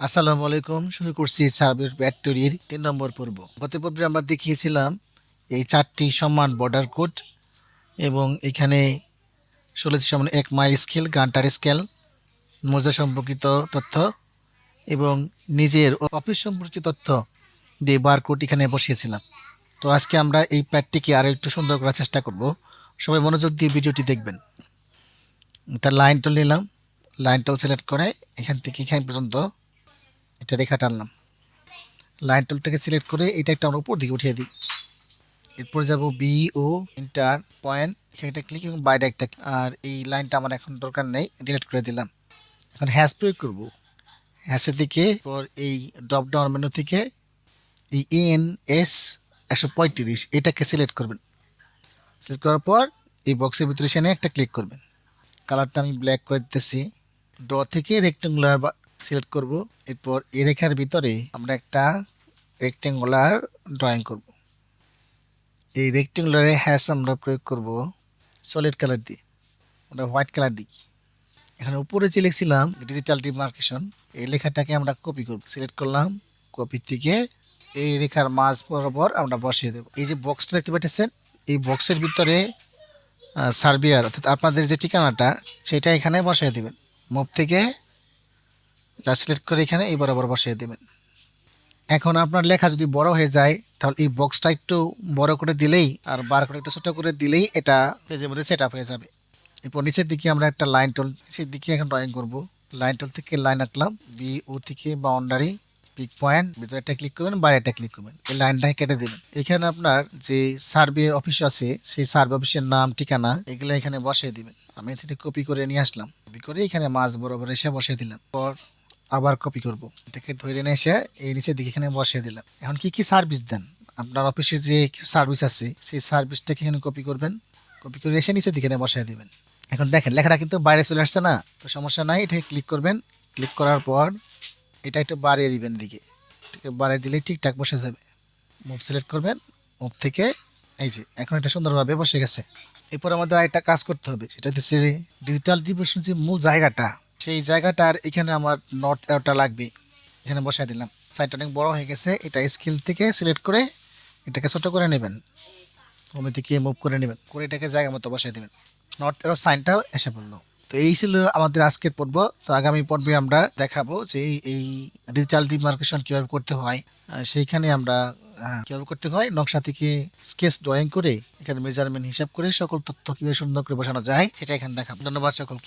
আসসালামু আলাইকুম। শুরু করছি সার্ভের ব্যাট তৈরির ৩ নম্বর পর্ব। গত পর্বে আমরা দেখিয়েছিলাম এই ৪টি সমান বর্ডার কোড এবং এখানে ১৬.১ মাইল স্কেল, গান্টার স্কেল, মোজা সম্পর্কিত তথ্য এবং নিজের অফিস সম্পর্কিত তথ্য দিয়ে বারকোড এখানে বসিয়েছিলাম। তো আজকে আমরা এই প্যাডটিকে আরও একটু সুন্দর করার চেষ্টা করব। সবাই মনোযোগ দিয়ে ভিডিওটি দেখবেন। একটা লাইন টুল নিলাম, লাইন টুল সিলেক্ট করে এখান থেকে এখান পর্যন্ত এটা রেখা টানলাম। লাইন টুলটাকে সিলেক্ট করে এটা একটা আমরা উপর দিকে উঠিয়ে দিই। এরপর যাব বি ও ইন্টার পয়েন্ট, এখানে একটা ক্লিক এবং বাইরে একটা, আর এই লাইনটা আমার এখন দরকার নেই, ডিলিট করে দিলাম। এখন হ্যাশ প্রয়োগ করব। হ্যাশের দিকে পর এই ড্রপ ডাউন মেনু থেকে এই ENS 135 এটাকে সিলেক্ট করবেন। সিলেক্ট করার পর এই বক্সের ভিতরে সেনে একটা ক্লিক করবেন। কালারটা আমি ব্ল্যাক করে দিতেছি। ড্র থেকে রেক্টেঙ্গুলার সিলেক্ট করব। এরপর এই রেখার ভিতরে আমরা একটা রেক্টেঙ্গুলার ড্রয়িং করব। এই রেক্টেঙ্গুলারে হ্যাশ আমরা প্রয়োগ করব সলিড কালার দিয়ে, আমরা হোয়াইট কালার দিই। এখানে উপরে যে লিখছিলাম ডিজিটাল ডিমার্কেশন, এই লেখাটাকে আমরা কপি করব। সিলেক্ট করলাম, কপি থেকে এই রেখার মাঝ বরাবর আমরা বসিয়ে দেব। এই যে বক্সটা দেখতে পাচ্ছেন, এই বক্সের ভিতরে সার্বিয়ার অর্থাৎ আপনাদের যে ঠিকানাটা সেটা এখানে বসিয়ে দেবেন। মুভ থেকে যা সিলেক্ট করে এখানে এই বরাবর বসিয়ে দেবেন। এখন আপনার লেখা যদি বড় হয়ে যায় তাহলে এই বক্সটা একটু বড় করে দিলেই আর বার করে একটু ছোটো করে দিলেই এটা পেজের মধ্যে সেট আপ হয়ে যাবে। এরপর নিচের দিকে আমরা একটা লাইন টুল, নিচের দিকে এখন ড্রয়িং করব। লাইন টুল থেকে লাইন আঁকলাম, BO থেকে বাউন্ডারি, পিক পয়েন্ট, ভিতরে একটা ক্লিক করবেন, বাইরে একটা ক্লিক করবেন, এই লাইনটাকে কেটে দেবেন। এখানে আপনার যে সার্ভে অফিস আছে সেই সার্ভে অফিসের নাম, ঠিকানা এগুলো এখানে বসিয়ে দিবেন। আমি এখানে কপি করে নিয়ে আসলাম, কপি করে এখানে মাঝ বরাবর এসে বসিয়ে দিলাম। পর আবার কপি করব, এটাকে ধরে নিয়ে এসে এই নিচের দিকে এখানে বসিয়ে দিলাম। এখন কি কি সার্ভিস দেন, আপনার অফিসে যে সার্ভিস আছে সেই সার্ভিসটাকে এখানে কপি করবেন, কপি করে এসে নিচের দিকে বসিয়ে দিবেন। এখন দেখেন লেখাটা কিন্তু বাইরে চলে আসছে না, তো সমস্যা নাই, এটাকে ক্লিক করবেন। ক্লিক করার পর এটা একটু বাড়িয়ে দিবেন দিকে, এটাকে বাড়িয়ে দিলেই ঠিকঠাক বসে যাবে। মুভ সিলেক্ট করবেন, মুভ থেকে এই যে এখন এটা সুন্দরভাবে বসে গেছে। এরপর আমাদের একটা কাজ করতে হবে, সেটা হচ্ছে যে ডিজিটাল ডিভিশন যে মূল জায়গাটা, সেই জায়গাটার এখানে আমার নর্থ অ্যারোটা লাগবে, এখানে বসাই দিলাম। সাইডটা অনেক বড় হয়ে গেছে, এটা স্কেল থেকে সিলেক্ট করে এটাকে ছোট করে নেবেন, ওমি থেকে মুভ করে নেবেন, করে এটাকে জায়গা মতো বসাই দেবেন। নর্থ অ্যারো সাইনটাও এসে পড়লো। তো এই ছিল আমাদের আজকের পর্ব। তো আগামী পর্বে আমরা দেখাবো যে এই ডিজিটাল ডিমার্কেশন কিভাবে করতে হয়, সেইখানে আমরা কিভাবে করতে হয়, নকশা থেকে স্কেচ ড্রয়িং করে এখানে মেজারমেন্ট হিসাব করে সকল তথ্য কিভাবে সুন্দর করে বসানো যায় সেটা এখানে দেখাবো। ধন্যবাদ সকলকে।